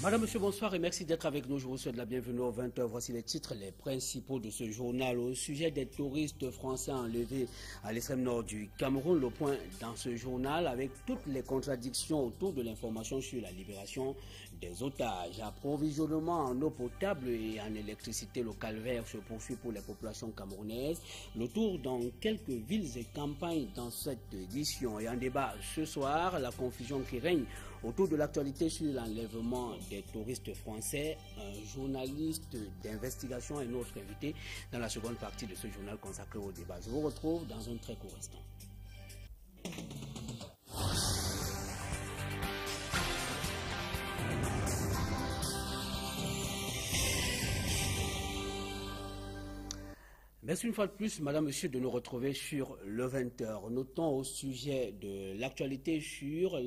Madame, Monsieur, bonsoir et merci d'être avec nous. Je vous souhaite la bienvenue aux 20h. Voici les titres, les principaux de ce journal. Au sujet des touristes français enlevés à l'extrême nord du Cameroun, le point dans ce journal avec toutes les contradictions autour de l'information sur la libération des otages. Approvisionnement en eau potable et en électricité, le calvaire se poursuit pour les populations camerounaises. Le tour dans quelques villes et campagnes dans cette édition. Et en débat ce soir, la confusion qui règne autour de l'actualité sur l'enlèvement des touristes français. Un journaliste d'investigation est notre invité dans la seconde partie de ce journal consacré au débat. Je vous retrouve dans un très court instant. Merci une fois de plus, Madame, Monsieur, de nous retrouver sur le 20h. Notons au sujet de l'actualité sur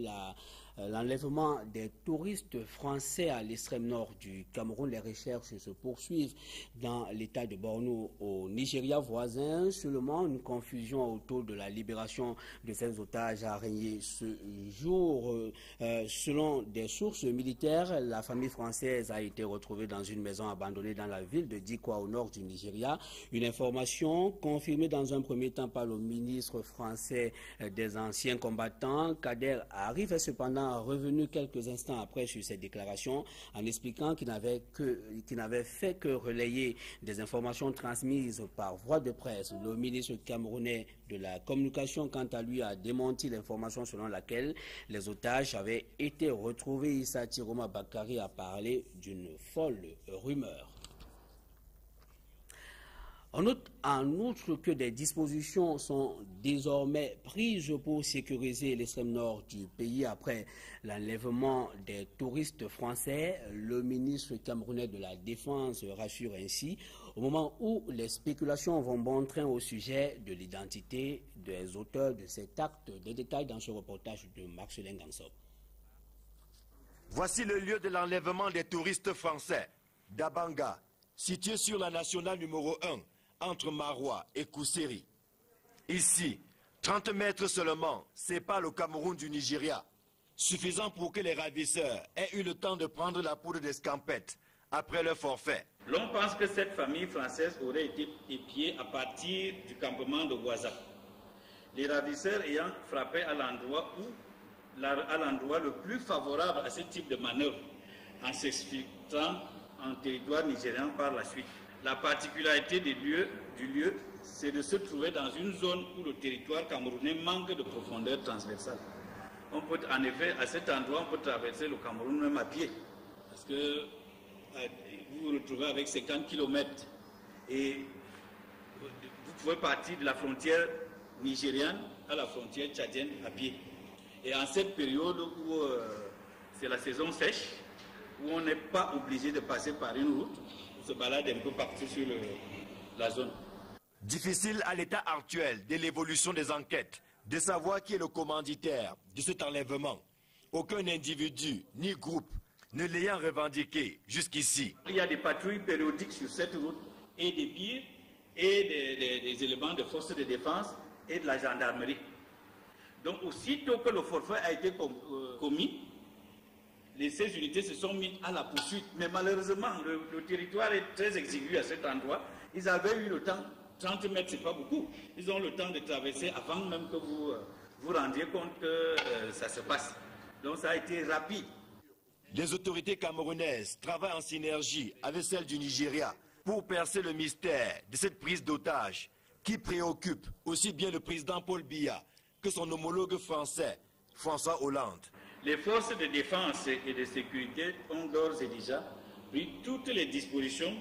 l'enlèvement des touristes français à l'extrême nord du Cameroun. Les recherches se poursuivent dans l'état de Borno au Nigeria voisin. Seulement, une confusion autour de la libération de ces otages a régné ce jour. Selon des sources militaires, la famille française a été retrouvée dans une maison abandonnée dans la ville de Dikwa au nord du Nigeria. Une information confirmée dans un premier temps par le ministre français des anciens combattants. Kader Arif est cependant revenu quelques instants après sur cette déclaration en expliquant qu'il n'avait fait que relayer des informations transmises par voie de presse. Le ministre camerounais de la communication, quant à lui, a démenti l'information selon laquelle les otages avaient été retrouvés. Issa Tiroma Bakari a parlé d'une folle rumeur. On note en outre que des dispositions sont désormais prises pour sécuriser l'extrême nord du pays après l'enlèvement des touristes français. Le ministre camerounais de la Défense rassure ainsi au moment où les spéculations vont bon train au sujet de l'identité des auteurs de cet acte. Des détails dans ce reportage de Marcelin Gansop. Voici le lieu de l'enlèvement des touristes français d'Abanga, situé sur la nationale numéro 1. Entre Marois et Kousséri. Ici, 30 mètres seulement séparent le Cameroun du Nigeria, suffisant pour que les ravisseurs aient eu le temps de prendre la poudre d'escampette après leur forfait. L'on pense que cette famille française aurait été épiée à partir du campement de Ouaza. Les ravisseurs ayant frappé à l'endroit le plus favorable à ce type de manœuvre, en s'exfiltrant en territoire nigérian par la suite. La particularité du lieu, c'est de se trouver dans une zone où le territoire camerounais manque de profondeur transversale. On peut, en effet, à cet endroit, on peut traverser le Cameroun même à pied. Parce que vous vous retrouvez avec 50 km et vous pouvez partir de la frontière nigériane à la frontière tchadienne à pied. Et en cette période où c'est la saison sèche, où on n'est pas obligé de passer par une route, se balade un peu partout sur la zone. Difficile à l'état actuel de l'évolution des enquêtes de savoir qui est le commanditaire de cet enlèvement. Aucun individu ni groupe ne l'ayant revendiqué jusqu'ici. Il y a des patrouilles périodiques sur cette route et des pieds et des éléments de forces de défense et de la gendarmerie. Donc aussitôt que le forfait a été commis, ces unités se sont mises à la poursuite. Mais malheureusement, le territoire est très exigu à cet endroit. Ils avaient eu le temps, 30 mètres, c'est pas beaucoup. Ils ont le temps de traverser avant même que vous vous rendiez compte que ça se passe. Donc ça a été rapide. Les autorités camerounaises travaillent en synergie avec celles du Nigeria pour percer le mystère de cette prise d'otage qui préoccupe aussi bien le président Paul Biya que son homologue français, François Hollande. Les forces de défense et de sécurité ont d'ores et déjà pris toutes les dispositions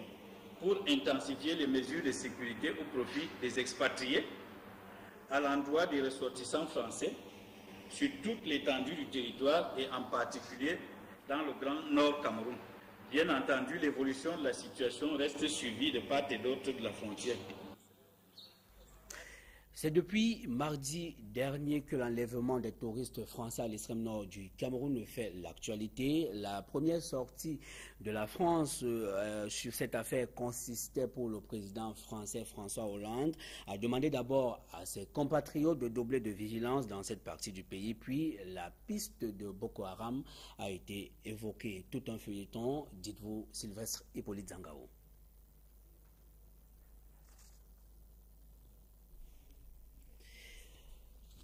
pour intensifier les mesures de sécurité au profit des expatriés à l'endroit des ressortissants français sur toute l'étendue du territoire et en particulier dans le Grand Nord Cameroun. Bien entendu, l'évolution de la situation reste suivie de part et d'autre de la frontière. C'est depuis mardi dernier que l'enlèvement des touristes français à l'extrême nord du Cameroun fait l'actualité. La première sortie de la France sur cette affaire consistait pour le président français François Hollande à demander d'abord à ses compatriotes de doubler de vigilance dans cette partie du pays. Puis la piste de Boko Haram a été évoquée. Tout un feuilleton, dites-vous Sylvestre Hippolyte Zangao.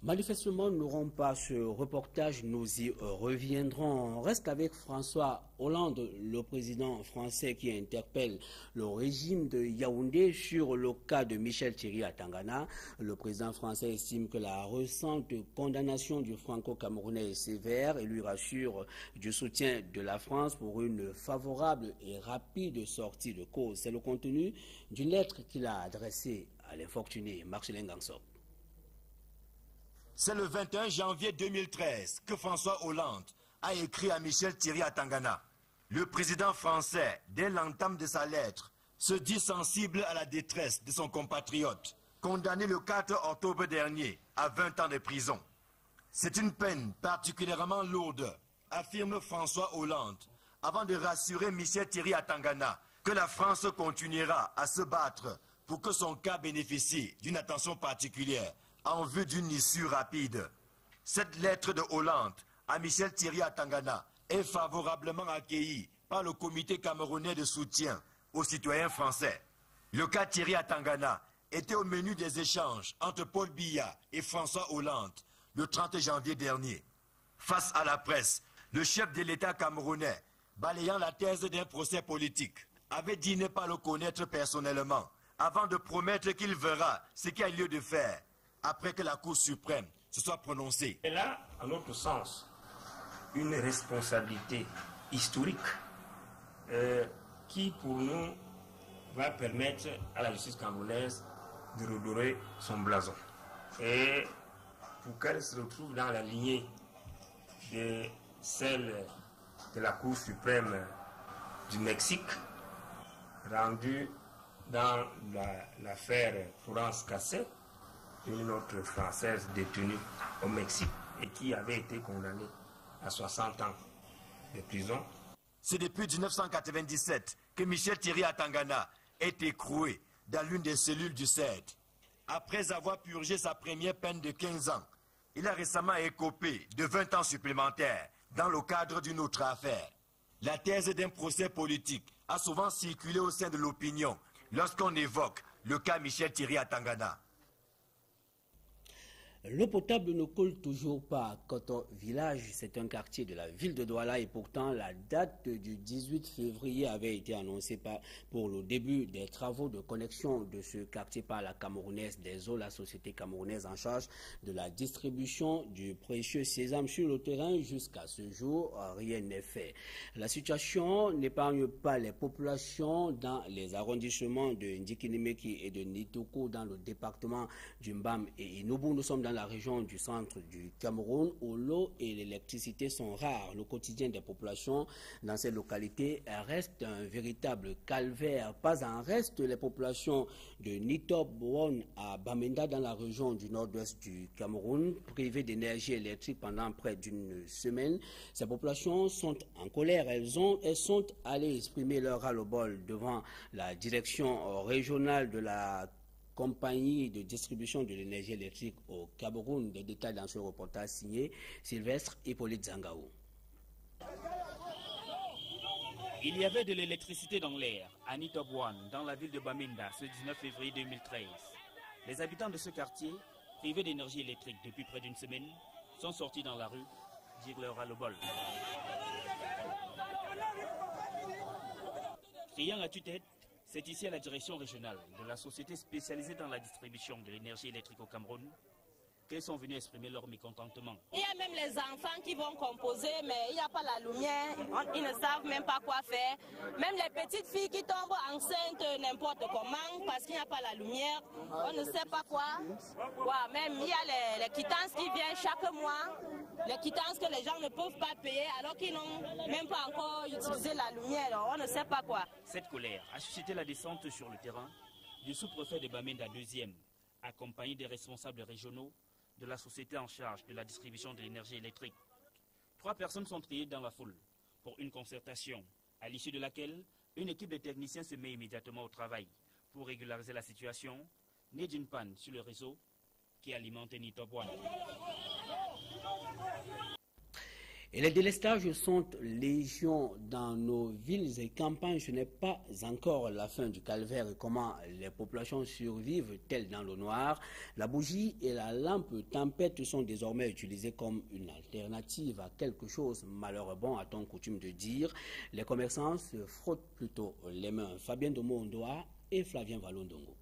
Manifestement, nous n'aurons pas ce reportage, nous y reviendrons. On reste avec François Hollande, le président français qui interpelle le régime de Yaoundé sur le cas de Michel Thierry à Tangana. Le président français estime que la récente condamnation du franco-camerounais est sévère et lui rassure du soutien de la France pour une favorable et rapide sortie de cause. C'est le contenu d'une lettre qu'il a adressée à l'infortuné Marcelin Gansop. C'est le 21 janvier 2013 que François Hollande a écrit à Michel Thierry à Tangana. Le président français, dès l'entame de sa lettre, se dit sensible à la détresse de son compatriote, condamné le 4 octobre dernier à 20 ans de prison. C'est une peine particulièrement lourde, affirme François Hollande, avant de rassurer Michel Thierry à Tangana que la France continuera à se battre pour que son cas bénéficie d'une attention particulière en vue d'une issue rapide. Cette lettre de Hollande à Michel Thierry à Tangana est favorablement accueillie par le comité camerounais de soutien aux citoyens français. Le cas Thierry à Tangana était au menu des échanges entre Paul Biya et François Hollande le 30 janvier dernier. Face à la presse, le chef de l'État camerounais, balayant la thèse d'un procès politique, avait dit ne pas le connaître personnellement, avant de promettre qu'il verra ce qu'il y a lieu de faire après que la Cour suprême se soit prononcée. Elle a, à notre sens, une responsabilité historique qui, pour nous, va permettre à la justice camerounaise de redorer son blason. Et pour qu'elle se retrouve dans la lignée de celle de la Cour suprême du Mexique, rendue dans l'affaire Florence Cassé, une autre Française détenue au Mexique et qui avait été condamnée à 60 ans de prison. C'est depuis 1997 que Michel Thierry à Tangana est écroué dans l'une des cellules du CED. Après avoir purgé sa première peine de 15 ans, il a récemment écopé de 20 ans supplémentaires dans le cadre d'une autre affaire. La thèse d'un procès politique a souvent circulé au sein de l'opinion lorsqu'on évoque le cas Michel Thierry à Tangana. L'eau potable ne coule toujours pas à Koto Village, c'est un quartier de la ville de Douala et pourtant la date du 18 février avait été annoncée pour le début des travaux de connexion de ce quartier par la Camerounaise des eaux, la société camerounaise en charge de la distribution du précieux sésame sur le terrain. Jusqu'à ce jour, rien n'est fait. La situation n'épargne pas les populations dans les arrondissements de Ndikinimeki et de Nitoko dans le département du Mbam et Inobu. Nous sommes dans la région du centre du Cameroun où l'eau et l'électricité sont rares. Le quotidien des populations dans ces localités reste un véritable calvaire. Pas en reste les populations de Nitobouon à Bamenda dans la région du nord-ouest du Cameroun, privées d'énergie électrique pendant près d'une semaine. Ces populations sont en colère. Elles sont allées exprimer leur ras-le-bol devant la direction régionale de la compagnie de distribution de l'énergie électrique au Cameroun. Des détails dans ce reportage signé Sylvestre Hippolyte Zangao. Il y avait de l'électricité dans l'air à Nitobouan, dans la ville de Bamenda, ce 19 février 2013. Les habitants de ce quartier, privés d'énergie électrique depuis près d'une semaine, sont sortis dans la rue dire leur ras-le-bol. Criant à tue-tête, c'est ici à la direction régionale de la société spécialisée dans la distribution de l'énergie électrique au Cameroun qu'elles sont venues exprimer leur mécontentement. Il y a même les enfants qui vont composer, mais il n'y a pas la lumière, ils ne savent même pas quoi faire. Même les petites filles qui tombent enceintes n'importe comment parce qu'il n'y a pas la lumière, on ne sait pas quoi. Ouais, même il y a les quittances qui viennent chaque mois, les quittances que les gens ne peuvent pas payer alors qu'ils n'ont même pas encore utilisé la lumière, on ne sait pas quoi. Cette colère a suscité la descente sur le terrain du sous-préfet de Bamenda 2e, accompagné des responsables régionaux de la société en charge de la distribution de l'énergie électrique. 3 personnes sont triées dans la foule pour une concertation, à l'issue de laquelle une équipe de techniciens se met immédiatement au travail pour régulariser la situation née d'une panne sur le réseau qui alimente Nitop One. Et les délestages sont légion dans nos villes et campagnes. Ce n'est pas encore la fin du calvaire et comment les populations survivent-elles dans le noir. La bougie et la lampe tempête sont désormais utilisées comme une alternative à quelque chose. Malheureusement, a-t-on coutume de dire, les commerçants se frottent plutôt les mains. Fabien Domo-Ondoa et Flavien Valondongo.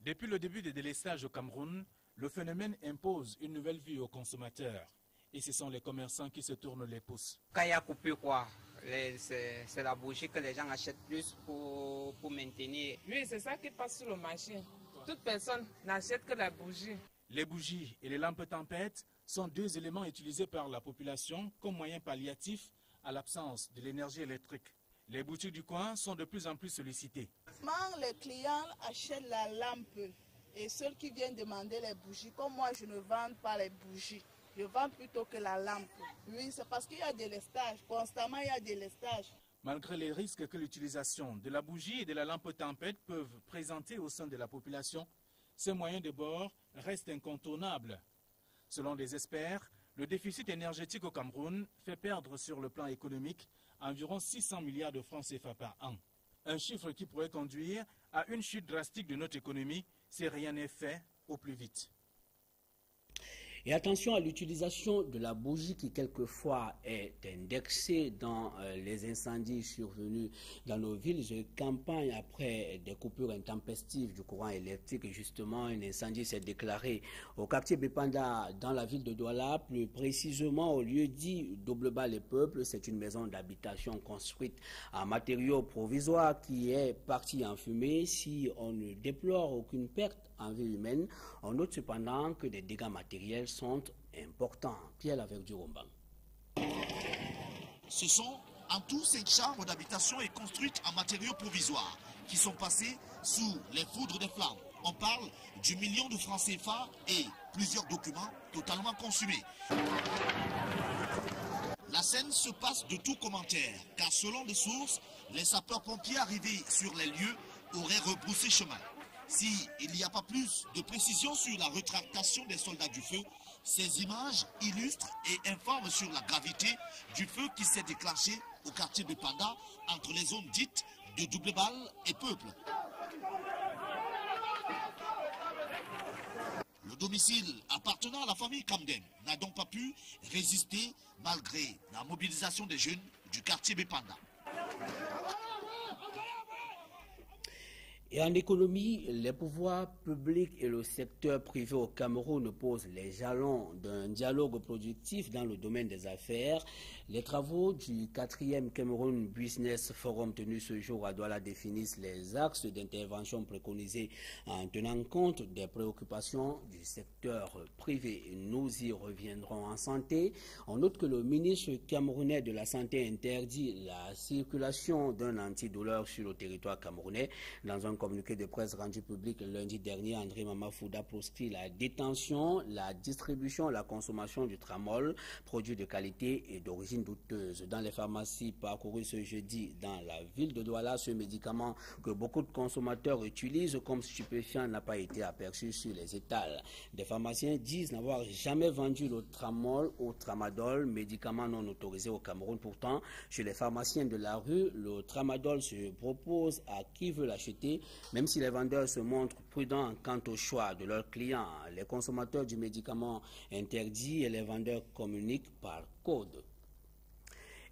Depuis le début des délestages au Cameroun, le phénomène impose une nouvelle vie aux consommateurs. Et ce sont les commerçants qui se tournent les pouces. Quand il y a coupé, quoi, c'est la bougie que les gens achètent plus pour maintenir. Oui, c'est ça qui passe sur le marché. Toute personne n'achète que la bougie. Les bougies et les lampes tempêtes sont 2 éléments utilisés par la population comme moyen palliatif à l'absence de l'énergie électrique. Les boutiques du coin sont de plus en plus sollicitées. Les clients achètent la lampe et ceux qui viennent demander les bougies, comme moi je ne vends pas les bougies. Je vends plutôt que la lampe. Oui, c'est parce qu'il y a des lestages. Constamment, il y a des lestages. Malgré les risques que l'utilisation de la bougie et de la lampe tempête peuvent présenter au sein de la population, ces moyens de bord restent incontournables. Selon des experts, le déficit énergétique au Cameroun fait perdre sur le plan économique environ 600 milliards de francs CFA par an. Un chiffre qui pourrait conduire à une chute drastique de notre économie si rien n'est fait au plus vite. Et attention à l'utilisation de la bougie qui quelquefois est indexée dans les incendies survenus dans nos villes et campagnes après des coupures intempestives du courant électrique. Et justement, un incendie s'est déclaré au quartier Bepanda dans la ville de Douala, plus précisément au lieu dit Double-Bas les Peuples. C'est une maison d'habitation construite en matériaux provisoires qui est partie en fumée. Si on ne déplore aucune perte en vie humaine, on note cependant que des dégâts matériels sont importants. Pierre avec Duromban. Ce sont en tout 5 chambres d'habitation et construites en matériaux provisoires qui sont passées sous les foudres des flammes. On parle du million de francs CFA et plusieurs documents totalement consumés. La scène se passe de tout commentaire, car selon les sources, les sapeurs-pompiers arrivés sur les lieux auraient rebroussé chemin. S'il n'y a pas plus de précision sur la rétractation des soldats du feu, ces images illustrent et informent sur la gravité du feu qui s'est déclenché au quartier de Panda entre les zones dites de Double-Bas et Peuple. Le domicile appartenant à la famille Camden n'a donc pas pu résister malgré la mobilisation des jeunes du quartier Bepanda. Et en économie, les pouvoirs publics et le secteur privé au Cameroun posent les jalons d'un dialogue productif dans le domaine des affaires. Les travaux du 4e Cameroun Business Forum tenu ce jour à Douala définissent les axes d'intervention préconisés en tenant compte des préoccupations du secteur privé. Nous y reviendrons en santé. On note que le ministre camerounais de la Santé interdit la circulation d'un antidouleur sur le territoire camerounais. Dans un communiqué de presse rendu public lundi dernier, André Mamafouda proscrit la détention, la distribution, la consommation du tramol, produit de qualité et d'origine douteuse. Dans les pharmacies parcourues ce jeudi dans la ville de Douala, ce médicament que beaucoup de consommateurs utilisent comme stupéfiant n'a pas été aperçu sur les étals. Des pharmaciens disent n'avoir jamais vendu le tramol ou tramadol, médicament non autorisé au Cameroun. Pourtant, chez les pharmaciens de la rue, le tramadol se propose à qui veut l'acheter, même si les vendeurs se montrent prudents quant au choix de leurs clients. Les consommateurs du médicament interdit et les vendeurs communiquent par code.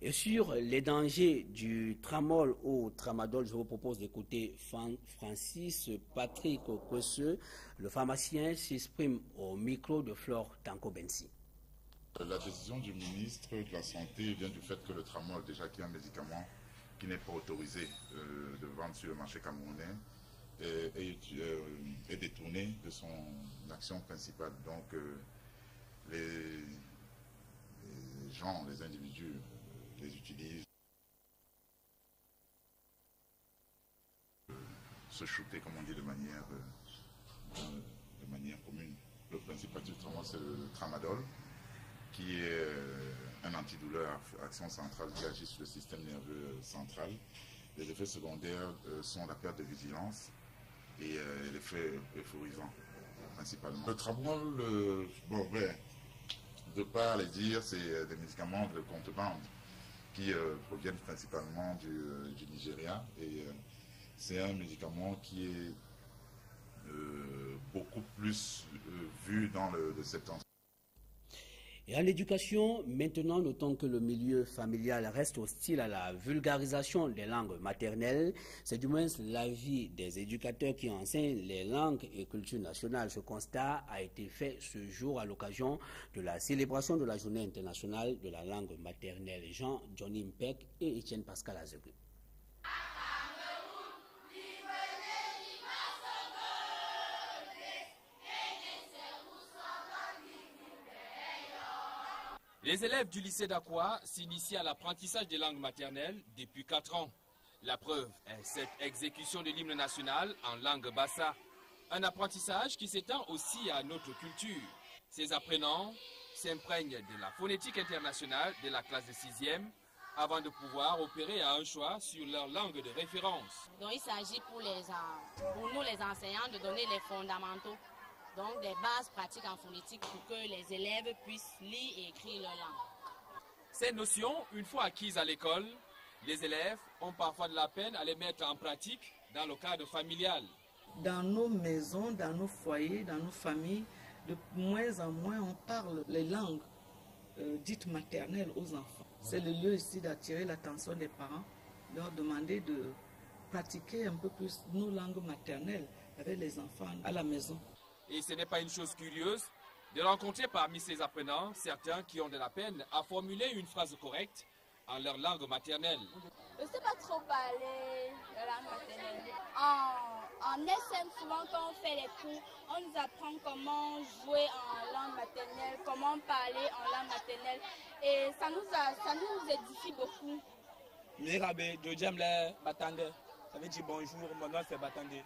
Et sur les dangers du tramol ou tramadol, je vous propose d'écouter Francis Patrick Okweseux. Le pharmacien s'exprime au micro de Flore Tanko-Bensi. La décision du ministre de la Santé vient du fait que le tramol, déjà qui est un médicament qui n'est pas autorisé de vendre sur le marché camerounais, est détourné de son action principale. Donc les gens, les individus les utilisent, se shooter, comme on dit, de manière de manière commune. Le principal du traitement, c'est le tramadol, qui est un antidouleur à action centrale qui agit sur le système nerveux central. Les effets secondaires sont la perte de vigilance et l'effet euphorisant, principalement. Le tramol, de pas les dire, c'est des médicaments de contrebande qui proviennent principalement du Nigeria. Et c'est un médicament qui est beaucoup plus vu dans le septentrion. Et en éducation, maintenant, notons que le milieu familial reste hostile à la vulgarisation des langues maternelles. C'est du moins l'avis des éducateurs qui enseignent les langues et cultures nationales. Ce constat a été fait ce jour à l'occasion de la célébration de la Journée internationale de la langue maternelle. Jean-Johnny Mpek et Etienne Pascal Azegui. Les élèves du lycée d'Akwa s'initient à l'apprentissage des langues maternelles depuis 4 ans. La preuve est cette exécution de l'hymne national en langue bassa. Un apprentissage qui s'étend aussi à notre culture. Ces apprenants s'imprègnent de la phonétique internationale de la classe de 6e avant de pouvoir opérer à un choix sur leur langue de référence. Donc il s'agit pour nous les enseignants de donner les fondamentaux. Donc des bases pratiques en phonétique pour que les élèves puissent lire et écrire leur langue. Ces notions, une fois acquises à l'école, les élèves ont parfois de la peine à les mettre en pratique dans le cadre familial. Dans nos maisons, dans nos foyers, dans nos familles, de moins en moins on parle les langues dites maternelles aux enfants. C'est le lieu ici d'attirer l'attention des parents, leur demander de pratiquer un peu plus nos langues maternelles avec les enfants à la maison. Et ce n'est pas une chose curieuse de rencontrer parmi ces apprenants certains qui ont de la peine à formuler une phrase correcte en leur langue maternelle. Je ne sais pas trop parler la langue maternelle. En SM, souvent quand on fait les cours, on nous apprend comment jouer en langue maternelle, comment parler en langue maternelle. Et ça nous édifie beaucoup. Mirabe, Dojamle, Batande. Ça veut dire bonjour, mon nom c'est Batande.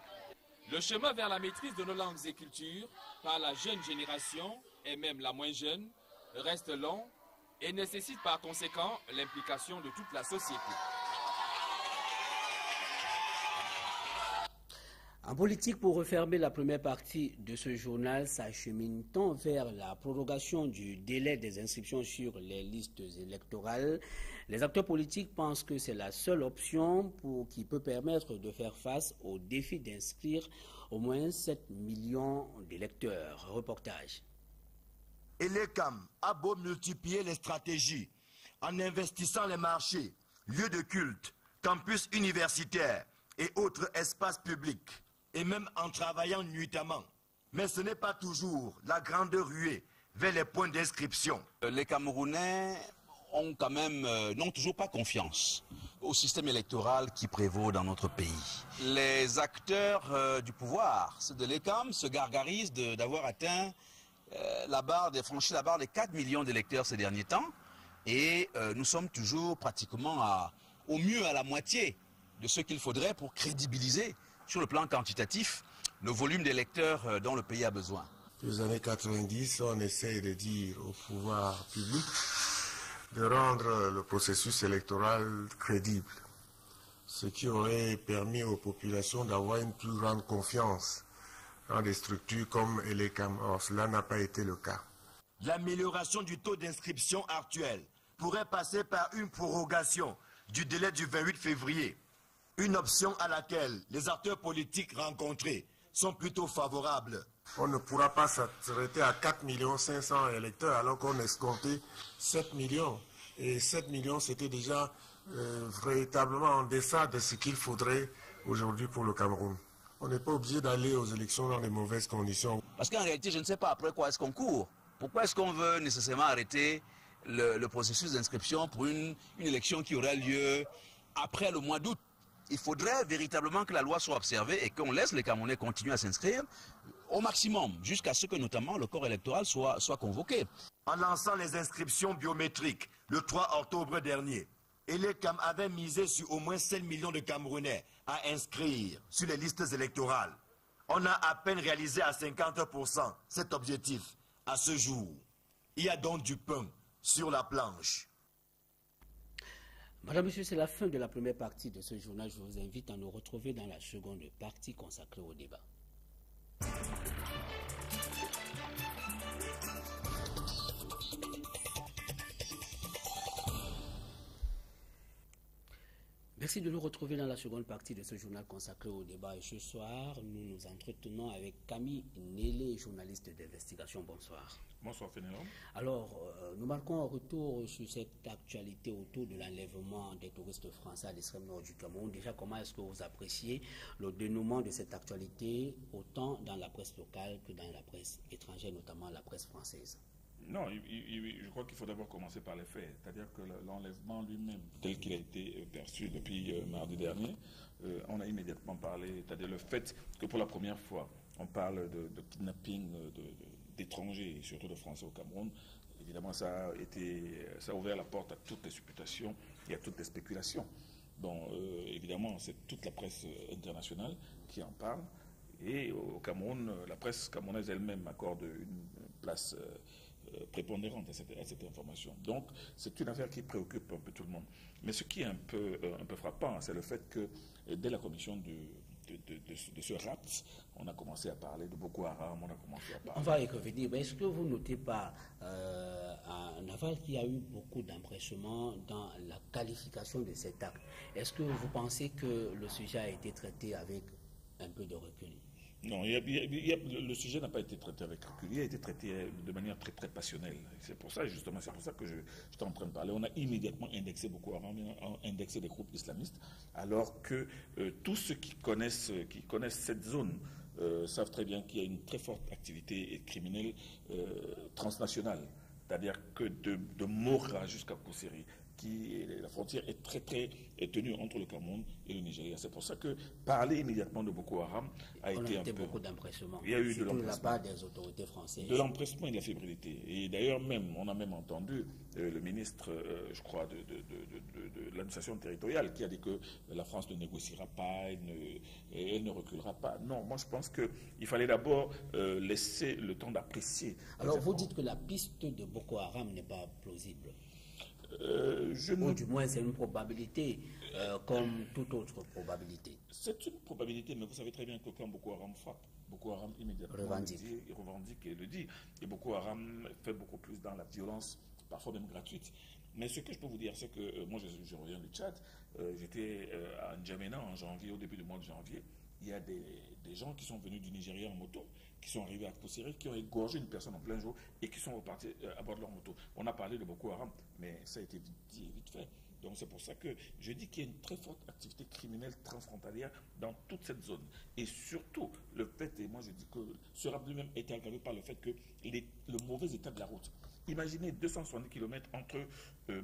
Le chemin vers la maîtrise de nos langues et cultures, par la jeune génération et même la moins jeune, reste long et nécessite par conséquent l'implication de toute la société. En politique, pour refermer la première partie de ce journal, s'achemine tant vers la prorogation du délai des inscriptions sur les listes électorales. Les acteurs politiques pensent que c'est la seule option qui peut permettre de faire face au défi d'inscrire au moins 7 millions d'électeurs. Reportage. Elekam a beau multiplier les stratégies en investissant les marchés, lieux de culte, campus universitaires et autres espaces publics, et même en travaillant nuitamment. Mais ce n'est pas toujours la grande ruée vers les points d'inscription. Les Camerounais n'ont toujours pas confiance au système électoral qui prévaut dans notre pays. Les acteurs du pouvoir, ceux de l'ECAM, se gargarisent d'avoir atteint franchi la barre des 4 millions d'électeurs ces derniers temps. Et nous sommes toujours pratiquement au mieux à la moitié de ce qu'il faudrait pour crédibiliser sur le plan quantitatif le volume d'électeurs dont le pays a besoin. Dans les années 90, on essaie de dire au pouvoir public de rendre le processus électoral crédible, ce qui aurait permis aux populations d'avoir une plus grande confiance dans des structures comme l'ECAM. Or, cela n'a pas été le cas. L'amélioration du taux d'inscription actuel pourrait passer par une prorogation du délai du 28 février. Une option à laquelle les acteurs politiques rencontrés sont plutôt favorables. On ne pourra pas s'arrêter à 4 500 000 électeurs alors qu'on escomptait 7 millions. Et 7 millions, c'était déjà véritablement en deçà de ce qu'il faudrait aujourd'hui pour le Cameroun. On n'est pas obligé d'aller aux élections dans les mauvaises conditions. Parce qu'en réalité, je ne sais pas après quoi est-ce qu'on court. Pourquoi est-ce qu'on veut nécessairement arrêter le processus d'inscription pour une élection qui aurait lieu après le mois d'août? Il faudrait véritablement que la loi soit observée et qu'on laisse les Camerounais continuer à s'inscrire au maximum, jusqu'à ce que notamment le corps électoral soit convoqué. En lançant les inscriptions biométriques le 3 octobre dernier, l'ECAM avait misé sur au moins 7 millions de Camerounais à inscrire sur les listes électorales. On a à peine réalisé à 50% cet objectif à ce jour. Il y a donc du pain sur la planche. Madame, Monsieur, c'est la fin de la première partie de ce journal. Je vous invite à nous retrouver dans la seconde partie consacrée au débat. Merci de nous retrouver dans la seconde partie de ce journal consacré au débat. Et ce soir, nous nous entretenons avec Camille Nélé, journaliste d'investigation. Bonsoir. Bonsoir Fénéron. Alors, nous marquons un retour sur cette actualité autour de l'enlèvement des touristes français à l'extrême nord du Cameroun. Déjà, comment est-ce que vous appréciez le dénouement de cette actualité, autant dans la presse locale que dans la presse étrangère, notamment la presse française? Non, je crois qu'il faut d'abord commencer par les faits. C'est-à-dire que l'enlèvement lui-même, tel qu'il a été perçu depuis mardi dernier, on a immédiatement parlé, c'est-à-dire le fait que pour la première fois, on parle de kidnapping d'étrangers, et surtout de Français au Cameroun. Évidemment, ça a ouvert la porte à toutes les supputations et à toutes les spéculations. Donc, évidemment, c'est toute la presse internationale qui en parle. Et au Cameroun, la presse camerounaise elle-même accorde une place prépondérante à cette information. Donc, c'est une affaire qui préoccupe un peu tout le monde. Mais ce qui est un peu frappant, c'est le fait que dès la commission de ce RAPS, on a commencé à parler de Boko Haram, on a commencé à parler... On va y revenir, mais est-ce que vous notez pas en aval qu'il y a eu beaucoup d'empressement dans la qualification de cet acte? Est-ce que vous pensez que le sujet a été traité avec un peu de recul? Non, le sujet n'a pas été traité avec recul, il a été traité de manière très très passionnelle. C'est pour ça justement, c'est pour ça que j'étais en train de parler. On a immédiatement indexé Boko Haram, indexé des groupes islamistes, alors que tous ceux qui connaissent cette zone savent très bien qu'il y a une très forte activité criminelle transnationale. C'est-à-dire que de Mora jusqu'à Kousseri, la frontière est très très tenue entre le Cameroun et le Nigeria. C'est pour ça que parler immédiatement de Boko Haram a été un peu... beaucoup d'empressement. Il y a eu de la part des autorités françaises. De l'empressement et de la fébrilité. Et d'ailleurs on a même entendu le ministre, je crois, de l'administration territoriale qui a dit que la France ne négociera pas, elle ne reculera pas. Non, moi je pense qu'il fallait d'abord laisser le temps d'apprécier. Alors vous dites que la piste de Boko Haram n'est pas plausible? Ou du moins c'est une probabilité comme toute autre probabilité. C'est une probabilité, mais vous savez très bien que quand Boko Haram frappe, Boko Haram immédiatement il revendique et le dit. Et Boko Haram fait beaucoup plus dans la violence, parfois même gratuite. Mais ce que je peux vous dire, c'est que moi je reviens du Tchad, j'étais à N'Djamena en janvier, au début du mois de janvier. Il y a des gens qui sont venus du Nigeria en moto, qui sont arrivés à Kousseri, qui ont égorgé une personne en plein jour et qui sont repartis à bord de leur moto. On a parlé de Boko Haram, mais ça a été vite fait. Donc c'est pour ça que je dis qu'il y a une très forte activité criminelle transfrontalière dans toute cette zone. Et surtout, le fait, et moi je dis que ce rap lui-même a été aggravé par le fait que le mauvais état de la route. Imaginez 270 km entre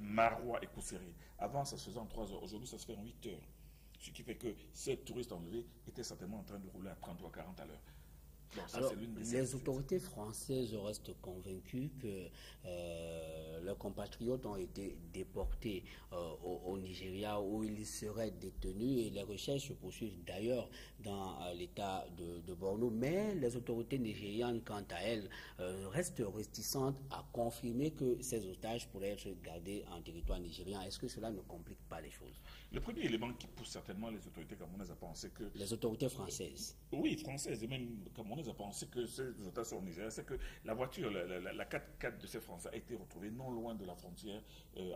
Maroua et Kousseri. Avant, ça se faisait en 3 heures. Aujourd'hui, ça se fait en 8 heures. Ce qui fait que ces touristes enlevés étaient certainement en train de rouler à 30 ou à 40 à l'heure. Alors, les autorités françaises restent convaincues que leurs compatriotes ont été déportés au Nigeria où ils seraient détenus et les recherches se poursuivent d'ailleurs dans l'état de Borno. Mais les autorités nigérianes, quant à elles, restent réticentes à confirmer que ces otages pourraient être gardés en territoire nigérien. Est-ce que cela ne complique pas les choses? Le premier élément qui pousse certainement les autorités camerounaises à penser que... Les autorités françaises. Oui, françaises et même camerounaises à penser que ces otages sont au Nigeria, c'est que la voiture, la 4x4 de ces Français a été retrouvée non loin de la frontière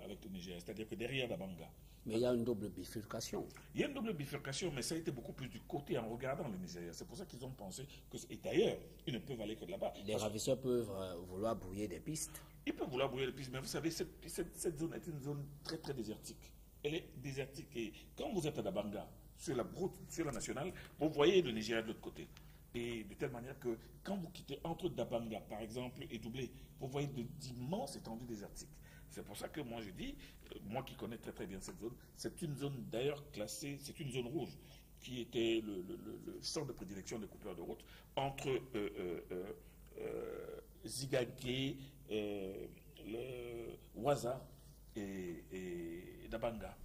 avec le Nigeria, c'est-à-dire que derrière Dabanga. Mais il y a une double bifurcation. Il y a une double bifurcation, mais ça a été beaucoup plus du côté en regardant le Nigeria. C'est pour ça qu'ils ont pensé que... Et d'ailleurs, ils ne peuvent aller que de là-bas. Les ravisseurs peuvent vouloir brouiller des pistes. Ils peuvent vouloir brouiller des pistes, mais vous savez, cette zone est une zone très très désertique. Elle est désertique et quand vous êtes à Dabanga, sur la route, sur la nationale, vous voyez le Nigeria de l'autre côté. Et de telle manière que quand vous quittez entre Dabanga, par exemple, et Doublé, vous voyez d'immenses étendues désertiques. C'est pour ça que moi je dis, moi qui connais très très bien cette zone, c'est une zone d'ailleurs classée, c'est une zone rouge, qui était le champ de prédilection des coupeurs de route entre Zigagé, Waza et Dabanga.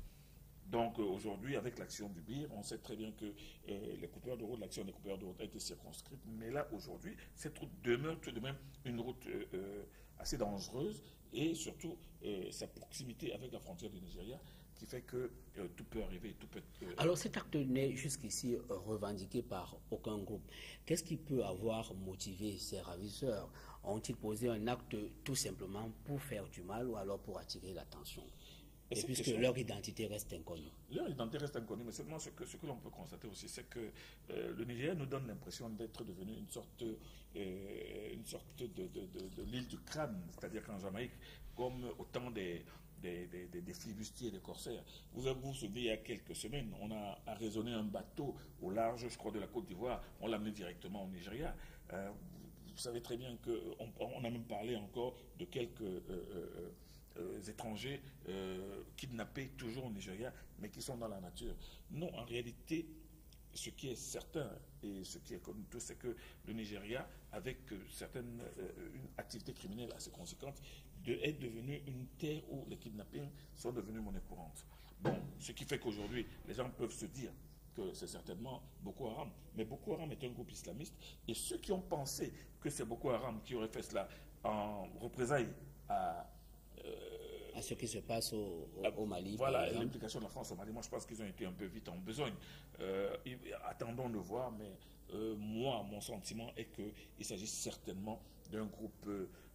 Donc aujourd'hui, avec l'action du BIR, on sait très bien que les coupeurs de route, l'action des coupeurs de route a été circonscrite. Mais là, aujourd'hui, cette route demeure tout de même une route assez dangereuse et surtout sa proximité avec la frontière du Nigeria qui fait que tout peut arriver, tout peut... Alors cet acte n'est jusqu'ici revendiqué par aucun groupe. Qu'est-ce qui peut avoir motivé ces ravisseurs? Ont-ils posé un acte tout simplement pour faire du mal ou alors pour attirer l'attention? Et puisque leur identité reste inconnue. Leur identité reste inconnue, mais seulement ce que l'on peut constater aussi, c'est que le Nigeria nous donne l'impression d'être devenu une sorte de l'île du crâne, c'est-à-dire qu'en Jamaïque, comme au temps des flibustiers et des corsaires. Vous vous souvenez, il y a quelques semaines, on a arraisonné un bateau au large, je crois, de la Côte d'Ivoire, on l'a amené directement au Nigeria. Vous savez très bien qu'on a même parlé encore de quelques... étrangers kidnappés toujours au Nigeria, mais qui sont dans la nature. Non, en réalité, ce qui est certain et ce qui est connu tous, c'est que le Nigeria, avec une activité criminelle assez conséquente, est devenu une terre où les kidnappings sont devenus monnaie courante. Bon, ce qui fait qu'aujourd'hui, les gens peuvent se dire que c'est certainement Boko Haram. Mais Boko Haram est un groupe islamiste, et ceux qui ont pensé que c'est Boko Haram qui aurait fait cela en représailles à ce qui se passe au Mali. Voilà, l'implication de la France au Mali. Moi, je pense qu'ils ont été un peu vite en besogne. Attendons de voir, mais moi, mon sentiment est qu'il s'agit certainement d'un groupe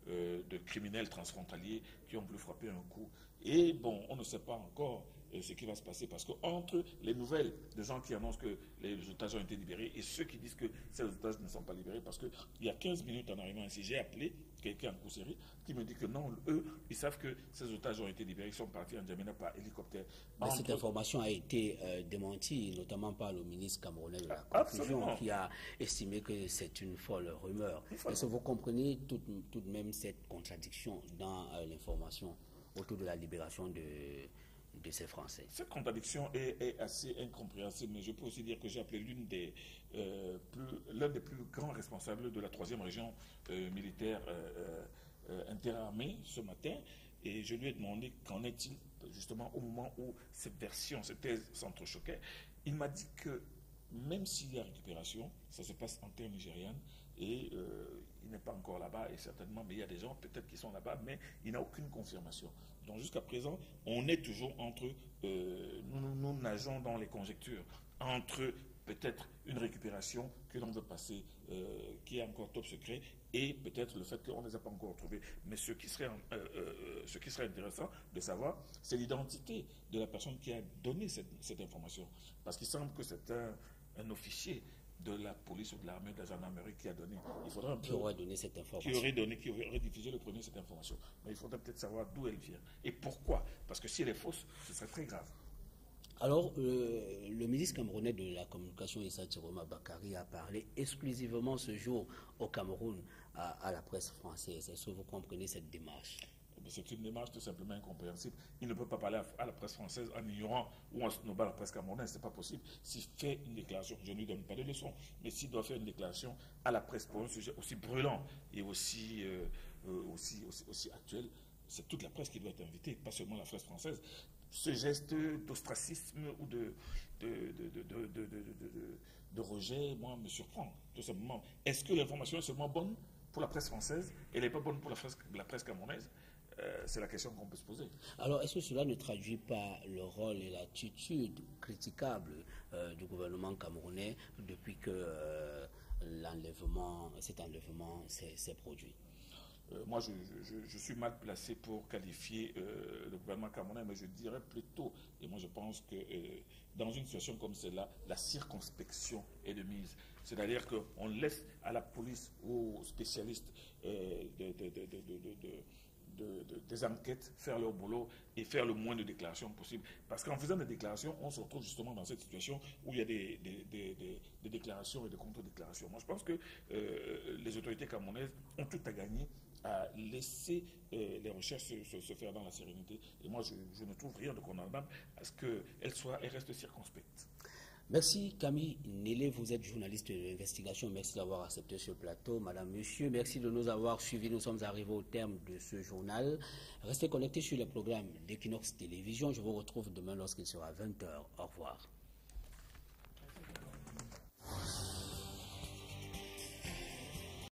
de criminels transfrontaliers qui ont voulu frapper un coup. Et bon, on ne sait pas encore ce qui va se passer, parce qu'entre les nouvelles de gens qui annoncent que les otages ont été libérés et ceux qui disent que ces otages ne sont pas libérés, parce qu'il y a 15 minutes en arrivant ici, j'ai appelé quelqu'un en Kousséry qui me dit que non, eux, ils savent que ces otages ont été libérés, ils sont partis en Djamena par hélicoptère. Mais cette information a été démentie, notamment par le ministre camerounais de la Confusion, qui a estimé que c'est une folle rumeur. Est-ce que vous comprenez tout de même cette contradiction dans l'information autour de la libération de ces Français? Cette contradiction est assez incompréhensible, mais je peux aussi dire que j'ai appelé l'un des plus grands responsables de la 3e région militaire interarmée ce matin, et je lui ai demandé qu'en est-il justement au moment où cette thèse s'entrechoquait. Il m'a dit que même s'il y a récupération, ça se passe en terre nigériane, et il n'est pas encore là-bas, et certainement, mais il y a des gens peut-être qui sont là-bas, mais il n'a aucune confirmation. Donc jusqu'à présent, on est toujours entre, nous nageons dans les conjectures, entre peut-être une récupération que l'on veut passer, qui est encore top secret, et peut-être le fait qu'on ne les a pas encore retrouvés. Mais ce qui serait intéressant de savoir, c'est l'identité de la personne qui a donné cette information. Parce qu'il semble que c'est un officier de la police ou de l'armée, de la gendarmerie qui a donné. Il faudrait qui aurait donné cette information. Qui aurait diffusé le premier cette information. Mais il faudrait peut-être savoir d'où elle vient. Et pourquoi? Parce que si elle est fausse, ce serait très grave. Alors, le ministre camerounais de la communication, Issa Chiroma Bakari, a parlé exclusivement ce jour au Cameroun à la presse française. Est-ce que vous comprenez cette démarche? C'est une démarche tout simplement incompréhensible. Il ne peut pas parler à la presse française en ignorant ou en snobant la presse camerounaise. Ce n'est pas possible. S'il fait une déclaration, je ne lui donne pas de leçon, mais s'il doit faire une déclaration à la presse pour un sujet aussi brûlant et aussi actuel, c'est toute la presse qui doit être invitée, pas seulement la presse française. Ce geste d'ostracisme ou de rejet, moi, me surprend, tout simplement. Est-ce que l'information est seulement bonne pour la presse française et elle n'est pas bonne pour la presse camerounaise? C'est la question qu'on peut se poser. Alors, est-ce que cela ne traduit pas le rôle et l'attitude critiquable du gouvernement camerounais depuis que cet enlèvement s'est produit? Moi, je suis mal placé pour qualifier le gouvernement camerounais, mais je dirais plutôt, et moi je pense que dans une situation comme celle-là, la circonspection est de mise. C'est-à-dire qu'on laisse à la police ou aux spécialistes des enquêtes faire leur boulot et faire le moins de déclarations possible. Parce qu'en faisant des déclarations, on se retrouve justement dans cette situation où il y a des déclarations et des contre-déclarations. Moi, je pense que les autorités camerounaises ont tout à gagner à laisser les recherches se faire dans la sérénité. Et moi, je ne trouve rien de condamnable à ce qu'elles restent circonspectes. Merci Camille Nélé, vous êtes journaliste d'investigation. Merci d'avoir accepté ce plateau. Madame, Monsieur, merci de nous avoir suivis. Nous sommes arrivés au terme de ce journal. Restez connectés sur le programme d'Equinox Télévision. Je vous retrouve demain lorsqu'il sera 20h. Au revoir.